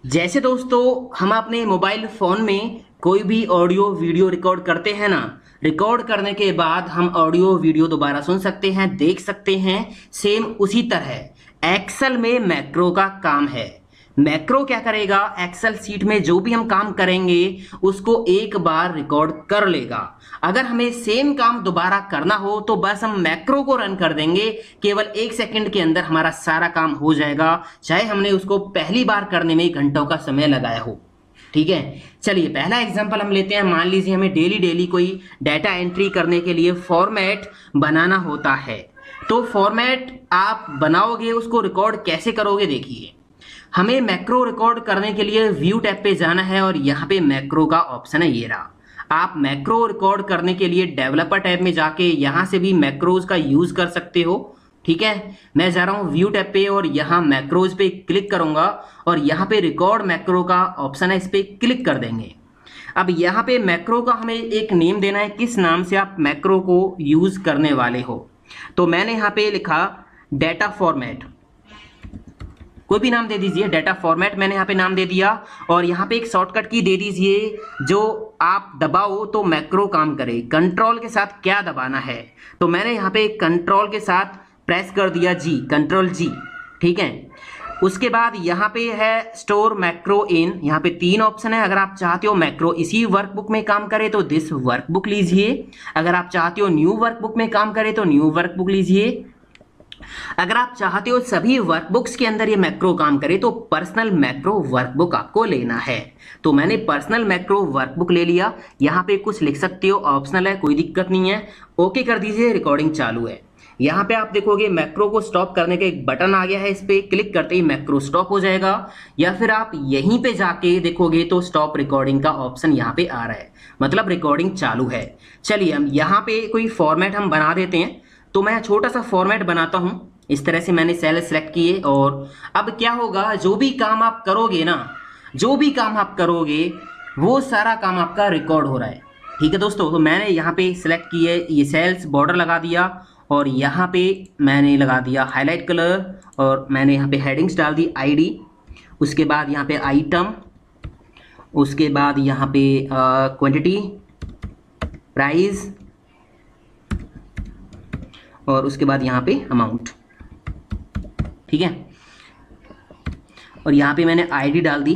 जैसे दोस्तों हम अपने मोबाइल फ़ोन में कोई भी ऑडियो वीडियो रिकॉर्ड करते हैं ना। रिकॉर्ड करने के बाद हम ऑडियो वीडियो दोबारा सुन सकते हैं, देख सकते हैं। सेम उसी तरह एक्सेल में मैक्रो का काम है। मैक्रो क्या करेगा, एक्सेल सीट में जो भी हम काम करेंगे उसको एक बार रिकॉर्ड कर लेगा। अगर हमें सेम काम दोबारा करना हो तो बस हम मैक्रो को रन कर देंगे, केवल 1 सेकंड के अंदर हमारा सारा काम हो जाएगा, चाहे हमने उसको पहली बार करने में घंटों का समय लगाया हो। ठीक है, चलिए पहला एग्जांपल हम लेते हैं। मान लीजिए हमें डेली डेली कोई डाटा एंट्री करने के लिए फॉर्मेट बनाना होता है। तो फॉर्मेट आप बनाओगे, उसको रिकॉर्ड कैसे करोगे, देखिए। हमें मैक्रो रिकॉर्ड करने के लिए व्यू टैब पे जाना है और यहाँ पे मैक्रो का ऑप्शन है, ये रहा। आप मैक्रो रिकॉर्ड करने के लिए डेवलपर टैब में जाके यहाँ से भी मैक्रोज का यूज कर सकते हो। ठीक है, मैं जा रहा हूँ व्यू टैब पे और यहाँ मैक्रोज पे क्लिक करूंगा और यहाँ पे रिकॉर्ड मैक्रो का ऑप्शन है, इस पे क्लिक कर देंगे। अब यहाँ पे मैक्रो का हमें एक नेम देना है, किस नाम से आप मैक्रो को यूज करने वाले हो। तो मैंने यहाँ पे लिखा डेटा फॉर्मेट, कोई भी नाम दे दीजिए, डेटा फॉर्मेट मैंने यहाँ पे नाम दे दिया। और यहाँ पे एक शॉर्टकट की दे दीजिए, जो आप दबाओ तो मैक्रो काम करे। कंट्रोल के साथ क्या दबाना है, तो मैंने यहाँ पे कंट्रोल के साथ प्रेस कर दिया जी, कंट्रोल जी। ठीक है, उसके बाद यहाँ पे है स्टोर मैक्रो इन, यहाँ पे 3 ऑप्शन है। अगर आप चाहते हो मैक्रो इसी वर्कबुक में काम करे तो दिस वर्कबुक लीजिए। अगर आप चाहते हो न्यू वर्कबुक में काम करे तो न्यू वर्कबुक लीजिए। अगर आप चाहते हो सभी वर्कबुक्स के अंदर ये मैक्रो काम करे तो पर्सनल मैक्रो वर्कबुक आपको लेना है। तो मैंने पर्सनल मैक्रो वर्कबुक ले लिया। यहाँ पे कुछ लिख सकते हो, ऑप्शनल है, कोई दिक्कत नहीं है। ओके कर दीजिए, रिकॉर्डिंग चालू है। यहाँ पे आप देखोगे मैक्रो को स्टॉप करने का एक बटन आ गया है, इस पे क्लिक करते ही मैक्रो स्टॉप हो जाएगा। या फिर आप यहीं पे जाके देखोगे तो स्टॉप रिकॉर्डिंग का ऑप्शन यहाँ पे आ रहा है, मतलब रिकॉर्डिंग चालू है। चलिए हम यहाँ पे कोई फॉर्मेट हम बना देते हैं। तो मैं छोटा सा फॉर्मेट बनाता हूं। इस तरह से मैंने सेल सेलेक्ट किए और अब क्या होगा, जो भी काम आप करोगे ना, जो भी काम आप करोगे वो सारा काम आपका रिकॉर्ड हो रहा है। ठीक है दोस्तों, तो मैंने यहाँ पे सिलेक्ट किए, ये सेल्स बॉर्डर लगा दिया और यहाँ पे मैंने लगा दिया हाईलाइट कलर और मैंने यहाँ पे हेडिंग्स डाल दी आईडी, उसके बाद यहाँ पे आइटम, उसके बाद यहाँ पे क्वांटिटी, प्राइस और उसके बाद यहाँ पे अमाउंट। ठीक है, और यहाँ पे मैंने आईडी डाल दी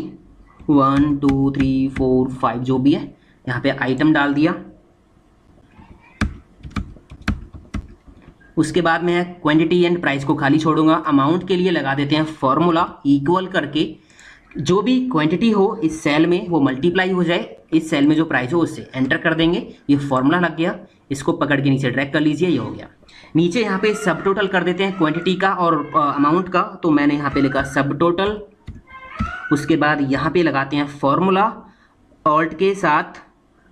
1 2 3 4 5 जो भी है। यहाँ पे आइटम डाल दिया। उसके बाद मैं क्वांटिटी एंड प्राइस को खाली छोड़ूंगा। अमाउंट के लिए लगा देते हैं फॉर्मूला इक्वल करके, जो भी क्वांटिटी हो इस सेल में वो मल्टीप्लाई हो जाए इस सेल में जो प्राइस हो उससे, एंटर कर देंगे। ये फॉर्मूला लग गया, इसको पकड़ के नीचे ड्रैग कर लीजिए, ये हो गया। नीचे यहाँ पे सब टोटल कर देते हैं क्वांटिटी का और अमाउंट का, तो मैंने यहाँ पे लिखा सब टोटल। उसके बाद यहाँ पे लगाते हैं फॉर्मूला, ऑल्ट के साथ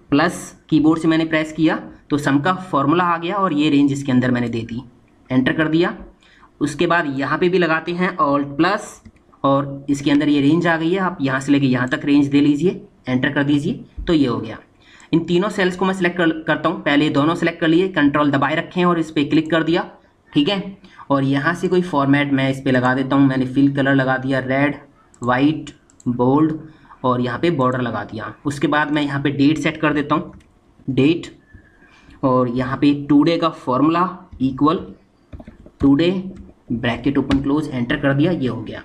प्लस कीबोर्ड से मैंने प्रेस किया तो सम का फॉर्मूला आ गया और ये रेंज इसके अंदर मैंने दे दी, एंटर कर दिया। उसके बाद यहाँ पे भी लगाते हैं ऑल्ट प्लस और इसके अंदर ये रेंज आ गई है, आप यहाँ से लेके यहाँ तक रेंज दे लीजिए, एंटर कर दीजिए, तो ये हो गया। इन तीनों सेल्स को मैं सिलेक्ट करता हूँ। पहले दोनों सेलेक्ट कर लिए, कंट्रोल दबाए रखें और इस पर क्लिक कर दिया। ठीक है, और यहाँ से कोई फॉर्मेट मैं इस पर लगा देता हूँ। मैंने फिल कलर लगा दिया रेड, वाइट, बोल्ड और यहाँ पे बॉर्डर लगा दिया। उसके बाद मैं यहाँ पे डेट सेट कर देता हूँ, डेट, और यहाँ पे टुडे का formula equal today, bracket open close, enter कर दिया, ये हो गया।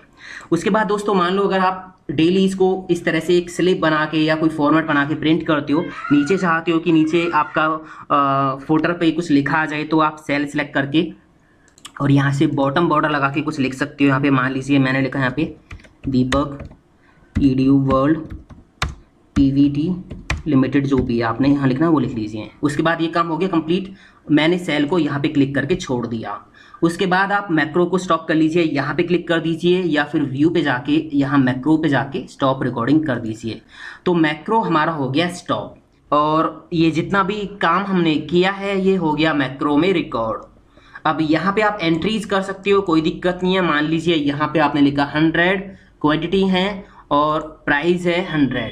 उसके बाद दोस्तों मान लो अगर आप डेली इसको इस तरह से एक स्लिप बना के या कोई फॉर्मेट बना के प्रिंट करते हो, नीचे चाहते हो कि नीचे आपका फोल्डर पे कुछ लिखा आ जाए, तो आप सेल सेलेक्ट करके और यहाँ से बॉटम बॉर्डर लगा के कुछ लिख सकते हो। यहाँ पे मान लीजिए मैंने लिखा यहाँ पे दीपक EDU वर्ल्ड PVT लिमिटेड, जो भी है आपने यहाँ लिखना वो लिख लीजिए। उसके बाद ये काम हो गया कंप्लीट। मैंने सेल को यहाँ पे क्लिक करके छोड़ दिया। उसके बाद आप मैक्रो को स्टॉप कर लीजिए, यहाँ पे क्लिक कर दीजिए या फिर व्यू पे जाके यहाँ मैक्रो पे जाके स्टॉप रिकॉर्डिंग कर दीजिए। तो मैक्रो हमारा हो गया स्टॉप और ये जितना भी काम हमने किया है ये हो गया मैक्रो में रिकॉर्ड। अब यहाँ पे आप एंट्रीज कर सकते हो, कोई दिक्कत नहीं है। मान लीजिए यहाँ पे आपने लिखा 100, क्वांटिटी है और प्राइस है 100।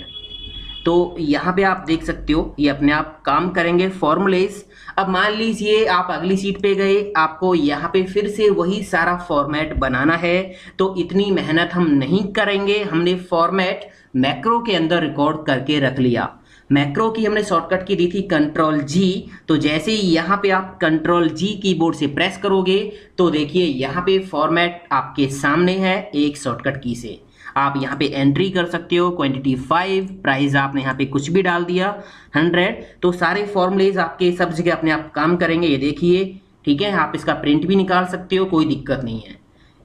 तो यहाँ पे आप देख सकते हो ये अपने आप काम करेंगे फॉर्मूलेज। अब मान लीजिए आप अगली सीट पे गए, आपको यहाँ पे फिर से वही सारा फॉर्मेट बनाना है, तो इतनी मेहनत हम नहीं करेंगे। हमने फॉर्मेट मैक्रो के अंदर रिकॉर्ड करके रख लिया। मैक्रो की हमने शॉर्टकट की दी थी कंट्रोल जी। तो जैसे ही यहाँ पे आप कंट्रोल जी कीबोर्ड से प्रेस करोगे तो देखिए यहाँ पे फॉर्मेट आपके सामने है एक शॉर्टकट की से। आप यहाँ पे एंट्री कर सकते हो, क्वांटिटी 5, प्राइस आपने यहाँ पे कुछ भी डाल दिया 100। तो सारे फॉर्मूलेज आपके सब जगह अपने आप काम करेंगे, ये देखिए। ठीक है, आप इसका प्रिंट भी निकाल सकते हो, कोई दिक्कत नहीं है।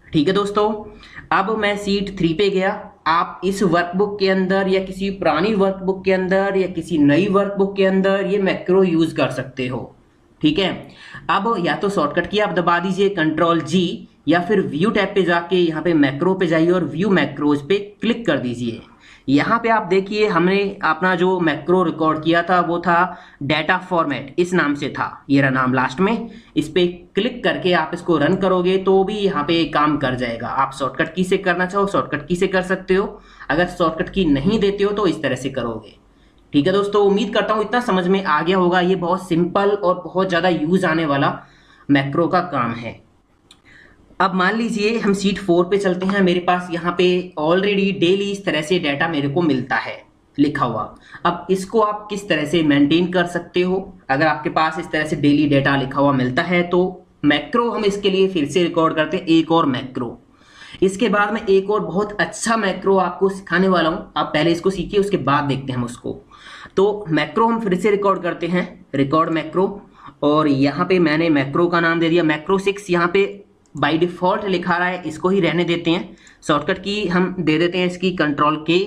ठीक है दोस्तों, अब मैं सीट 3 पे गया। आप इस वर्कबुक के अंदर या किसी पुरानी वर्कबुक के अंदर या किसी नई वर्कबुक के अंदर ये मैक्रो यूज कर सकते हो। ठीक है, अब या तो शॉर्टकट की आप दबा दीजिए कंट्रोल जी, या फिर व्यू टैब पे जाके यहाँ पे मैक्रो पे जाइए और व्यू मैक्रोज पे क्लिक कर दीजिए। यहाँ पे आप देखिए हमने अपना जो मैक्रो रिकॉर्ड किया था वो था डाटा फॉर्मेट, इस नाम से था, ये रहा नाम लास्ट में। इस पे क्लिक करके आप इसको रन करोगे तो भी यहाँ पे काम कर जाएगा। आप शॉर्टकट की से करना चाहो शॉर्टकट की से कर सकते हो, अगर शॉर्टकट की नहीं देते हो तो इस तरह से करोगे। ठीक है दोस्तों, उम्मीद करता हूँ इतना समझ में आ गया होगा। ये बहुत सिंपल और बहुत ज़्यादा यूज आने वाला मैक्रो का काम है। अब मान लीजिए हम सीट 4 पे चलते हैं। मेरे पास यहाँ पे ऑलरेडी डेली इस तरह से डाटा मेरे को मिलता है लिखा हुआ। अब इसको आप किस तरह से मेंटेन कर सकते हो? अगर आपके पास इस तरह से डेली डाटा लिखा हुआ मिलता है तो मैक्रो हम इसके लिए फिर से रिकॉर्ड करते हैं, एक और मैक्रो। इसके बाद में एक और बहुत अच्छा मैक्रो आपको सिखाने वाला हूँ, आप पहले इसको सीखिए, उसके बाद देखते हैं हम उसको। तो मैक्रो हम फिर से रिकॉर्ड करते हैं, रिकॉर्ड मैक्रो। और यहाँ पे मैंने मैक्रो का नाम दे दिया मैक्रो 6। यहाँ पे बाय डिफॉल्ट लिखा रहा है, इसको ही रहने देते हैं। शॉर्टकट की हम दे देते हैं इसकी कंट्रोल के।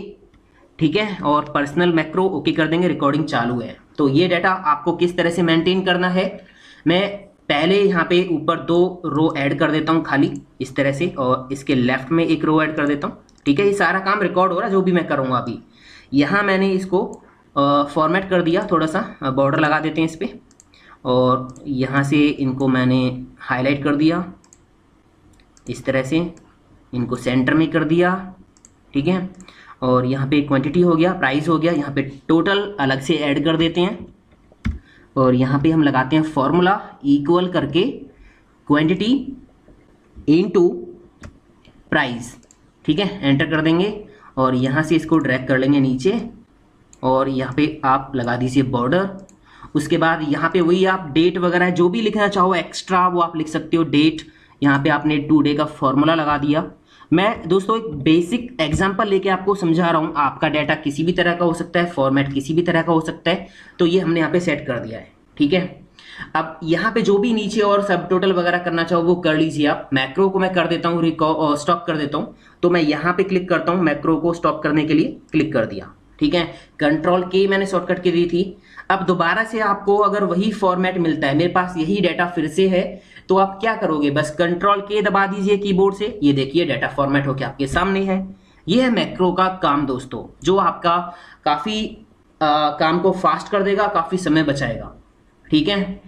ठीक है, और पर्सनल मैक्रो ओके कर देंगे, रिकॉर्डिंग चालू है। तो ये डाटा आपको किस तरह से मेंटेन करना है, मैं पहले यहाँ पे ऊपर 2 रो ऐड कर देता हूँ खाली इस तरह से, और इसके लेफ्ट में एक रो ऐड कर देता हूँ। ठीक है, ये सारा काम रिकॉर्ड हो रहा है जो भी मैं करूँगा अभी। यहाँ मैंने इसको फॉर्मेट कर दिया, थोड़ा सा बॉर्डर लगा देते हैं इस पर, और यहाँ से इनको मैंने हाईलाइट कर दिया इस तरह से, इनको सेंटर में कर दिया। ठीक है, और यहाँ पे क्वांटिटी हो गया, प्राइस हो गया, यहाँ पे टोटल अलग से ऐड कर देते हैं। और यहाँ पे हम लगाते हैं फॉर्मूला इक्वल करके क्वांटिटी इनटू प्राइस। ठीक है, एंटर कर देंगे और यहाँ से इसको ड्रैग कर लेंगे नीचे, और यहाँ पे आप लगा दीजिए बॉर्डर। उसके बाद यहाँ पे वही आप डेट वगैरह जो भी लिखना चाहो एक्स्ट्रा वो आप लिख सकते हो। डेट, यहाँ पे आपने टुडे का फॉर्मूला लगा दिया। मैं दोस्तों एक बेसिक एग्जांपल लेके आपको समझा रहा हूँ, आपका डाटा किसी भी तरह का हो सकता है, फॉर्मेट किसी भी तरह का हो सकता है। तो ये हमने यहाँ पे सेट कर दिया है। ठीक है, अब यहाँ पे जो भी नीचे और सब टोटल वगैरह करना चाहो वो कर लीजिए आप। मैक्रो को मैं कर देता हूँ स्टॉप कर देता हूँ, तो मैं यहाँ पे क्लिक करता हूँ, मैक्रो को स्टॉप करने के लिए क्लिक कर दिया। ठीक है, कंट्रोल के मैंने शॉर्टकट की दी थी। अब दोबारा से आपको अगर वही फॉर्मेट मिलता है, मेरे पास यही डाटा फिर से है, तो आप क्या करोगे, बस कंट्रोल के दबा दीजिए कीबोर्ड से। ये देखिए डाटा फॉर्मेट होकर आपके सामने है। ये है मैक्रो का काम दोस्तों, जो आपका काफ़ी काम को फास्ट कर देगा, काफ़ी समय बचाएगा। ठीक है,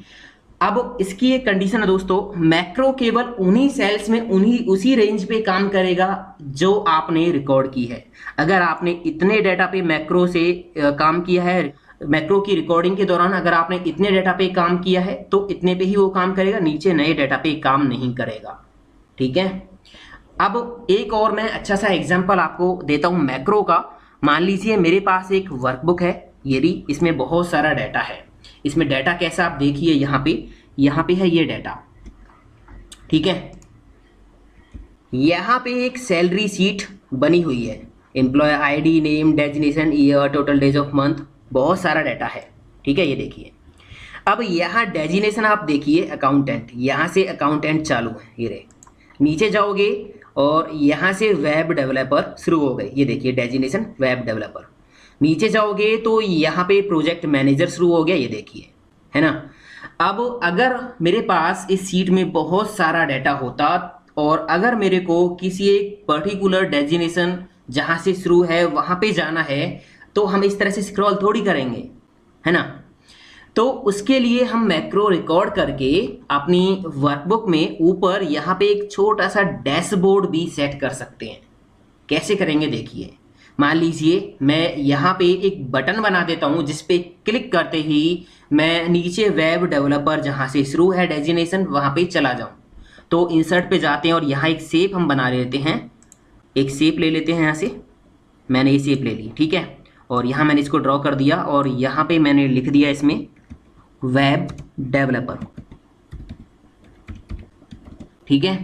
अब इसकी एक कंडीशन है दोस्तों, मैक्रो केवल उन्हीं सेल्स में उसी रेंज पे काम करेगा जो आपने रिकॉर्ड की है। अगर आपने इतने डाटा पे मैक्रो से काम किया है, मैक्रो की रिकॉर्डिंग के दौरान अगर आपने इतने डाटा पे काम किया है तो इतने पे ही वो काम करेगा, नीचे नए डाटा पे काम नहीं करेगा। ठीक है, अब एक और मैं अच्छा सा एग्जांपल आपको देता हूँ मैक्रो का। मान लीजिए मेरे पास एक वर्कबुक है, ये रही, इसमें बहुत सारा डाटा है। इसमें डाटा कैसा आप देखिए, यहाँ पे है ये डाटा। ठीक है, यहाँ पे एक सैलरी सीट बनी हुई है, employee ID, name, designation, year, total days of month, बहुत सारा डाटा है। ठीक है, ये देखिए। अब यहाँ डेजिग्नेशन आप देखिए अकाउंटेंट, यहाँ से अकाउंटेंट चालू है, ये रहे। नीचे जाओगे और यहाँ से वेब डेवलपर शुरू हो गए, ये देखिए डेजिग्नेशन वेब डेवलपर। नीचे जाओगे तो यहाँ पे प्रोजेक्ट मैनेजर शुरू हो गया, ये देखिए, है ना। अब अगर मेरे पास इस सीट में बहुत सारा डाटा होता और अगर मेरे को किसी एक पर्टिकुलर डेजिग्नेशन जहाँ से शुरू है वहाँ पे जाना है तो हम इस तरह से स्क्रॉल थोड़ी करेंगे, है ना। तो उसके लिए हम मैक्रो रिकॉर्ड करके अपनी वर्कबुक में ऊपर यहाँ पे एक छोटा सा डैशबोर्ड भी सेट कर सकते हैं। कैसे करेंगे देखिए। मान लीजिए मैं यहाँ पे एक बटन बना देता हूँ जिस पे क्लिक करते ही मैं नीचे वेब डेवलपर जहाँ से शुरू है डेजिग्नेशन वहाँ पे चला जाऊँ। तो इंसर्ट पे जाते हैं और यहाँ एक शेप हम बना लेते हैं, एक शेप ले लेते हैं। यहाँ से मैंने ये शेप ले ली, ठीक है, और यहाँ मैंने इसको ड्रॉ कर दिया और यहाँ पे मैंने लिख दिया इसमें वेब डेवलपर, ठीक है।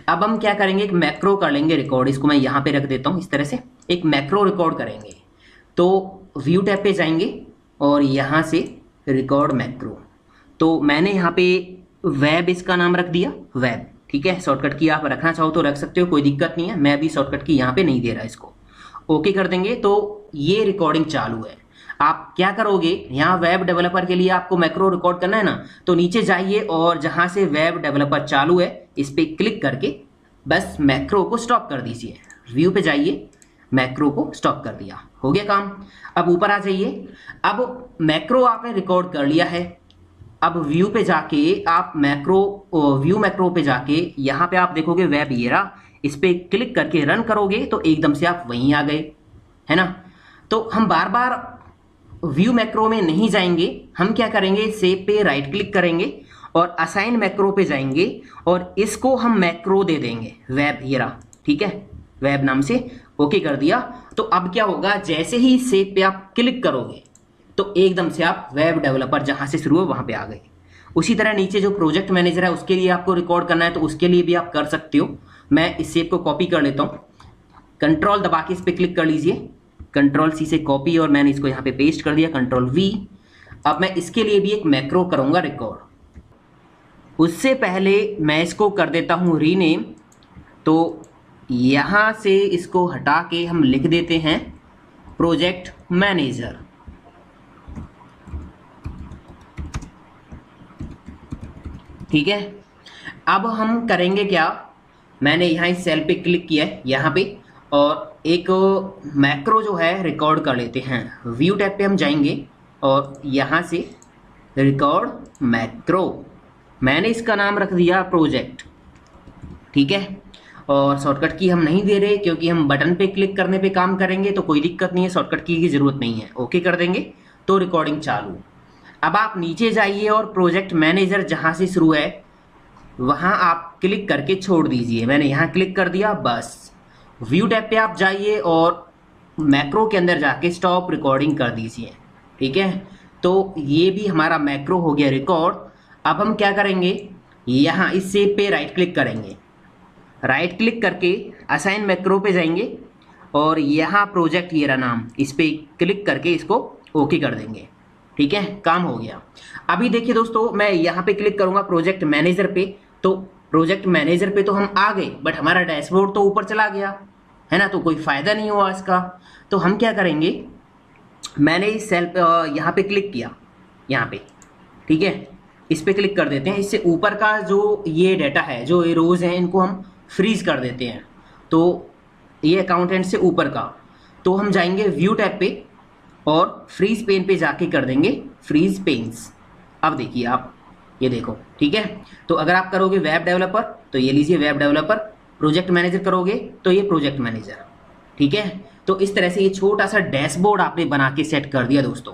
अब हम क्या करेंगे, एक मैक्रो कर लेंगे रिकॉर्ड। इसको मैं यहाँ पे रख देता हूँ इस तरह से, एक मैक्रो रिकॉर्ड करेंगे। तो व्यू टैब पे जाएंगे और यहाँ से रिकॉर्ड मैक्रो, तो मैंने यहाँ पे वेब इसका नाम रख दिया वेब, ठीक है। शॉर्टकट की आप रखना चाहो तो रख सकते हो, कोई दिक्कत नहीं है। मैं अभी शॉर्टकट की यहाँ पे नहीं दे रहा इसको। ओके कर देंगे तो ये रिकॉर्डिंग चालू है। आप क्या करोगे, यहाँ वेब डेवलपर के लिए आपको मैक्रो रिकॉर्ड करना है ना, तो नीचे जाइए और जहाँ से वेब डेवलपर चालू है इस पर क्लिक करके बस मैक्रो को स्टॉप कर दीजिए। व्यू पे जाइए, मैक्रो को स्टॉप कर दिया, हो गया काम। अब ऊपर आ जाइए। अब मैक्रो आपने रिकॉर्ड कर लिया है। अब व्यू पे जाके आप व्यू मैक्रो पे जाके यहाँ पे आप देखोगे वेब ये रहा, इस पे क्लिक करके रन करोगे तो एकदम से आप वहीं आ गए, है ना। तो हम बार बार व्यू मैक्रो में नहीं जाएंगे, हम क्या करेंगे, शेप पे राइट क्लिक करेंगे और असाइन मैक्रो पे जाएंगे और इसको हम मैक्रो दे देंगे वेब, ये रहा, ठीक है, वेब नाम से। ओके कर दिया। तो अब क्या होगा, जैसे ही शेप पे आप क्लिक करोगे तो एकदम से आप वेब डेवलपर जहां से शुरू है वहां पे आ गए। उसी तरह नीचे जो प्रोजेक्ट मैनेजर है उसके लिए आपको रिकॉर्ड करना है तो उसके लिए भी आप कर सकते हो। मैं इस शेप को कॉपी कर लेता हूँ, कंट्रोल दबा के इस पर क्लिक कर लीजिए, कंट्रोल सी से कॉपी और मैंने इसको यहाँ पे पेस्ट कर दिया, कंट्रोल वी। अब मैं इसके लिए भी एक मैक्रो करूँगा रिकॉर्ड। उससे पहले मैं इसको कर देता हूँ रीनेम। तो यहाँ से इसको हटा के हम लिख देते हैं प्रोजेक्ट मैनेजर, ठीक है। अब हम करेंगे क्या, मैंने यहाँ इस सेल पे क्लिक किया है यहाँ पे और एक मैक्रो जो है रिकॉर्ड कर लेते हैं। व्यू टैब पे हम जाएंगे और यहाँ से रिकॉर्ड मैक्रो, मैंने इसका नाम रख दिया प्रोजेक्ट, ठीक है। और शॉर्टकट की हम नहीं दे रहे क्योंकि हम बटन पे क्लिक करने पे काम करेंगे तो कोई दिक्कत नहीं है, शॉर्टकट की ज़रूरत नहीं है। ओके कर देंगे तो रिकॉर्डिंग चालू। अब आप नीचे जाइए और प्रोजेक्ट मैनेजर जहाँ से शुरू है वहाँ आप क्लिक करके छोड़ दीजिए। मैंने यहाँ क्लिक कर दिया, बस व्यू टैब पे आप जाइए और मैक्रो के अंदर जाके स्टॉप रिकॉर्डिंग कर दीजिए, ठीक है। तो ये भी हमारा मैक्रो हो गया रिकॉर्ड। अब हम क्या करेंगे, यहाँ इस शेप पे राइट क्लिक करेंगे, राइट क्लिक करके असाइन मैक्रो पे जाएंगे और यहाँ प्रोजेक्ट ये रहा नाम, इस पर क्लिक करके इसको ओके कर देंगे, ठीक है, काम हो गया। अभी देखिए दोस्तों, मैं यहाँ पे क्लिक करूँगा प्रोजेक्ट मैनेजर पे, तो प्रोजेक्ट मैनेजर पे तो हम आ गए बट हमारा डैशबोर्ड तो ऊपर चला गया, है ना, तो कोई फ़ायदा नहीं हुआ इसका। तो हम क्या करेंगे, मैंने इस सेल पे यहाँ पे क्लिक किया, यहाँ पे, ठीक है, इस पे क्लिक कर देते हैं। इससे ऊपर का जो ये डाटा है, जो ये रोज़ हैं, इनको हम फ्रीज कर देते हैं। तो ये अकाउंटेंट से ऊपर का, तो हम जाएंगे व्यू टैब पे और फ्रीज पेन पे जाके कर देंगे फ्रीज पेन्स। अब देखिए आप, ये देखो, ठीक है। तो अगर आप करोगे वेब डेवलपर तो ये लीजिए वेब डेवलपर, प्रोजेक्ट मैनेजर करोगे तो ये प्रोजेक्ट मैनेजर, ठीक है। तो इस तरह से ये छोटा सा डैशबोर्ड आपने बना के सेट कर दिया दोस्तों।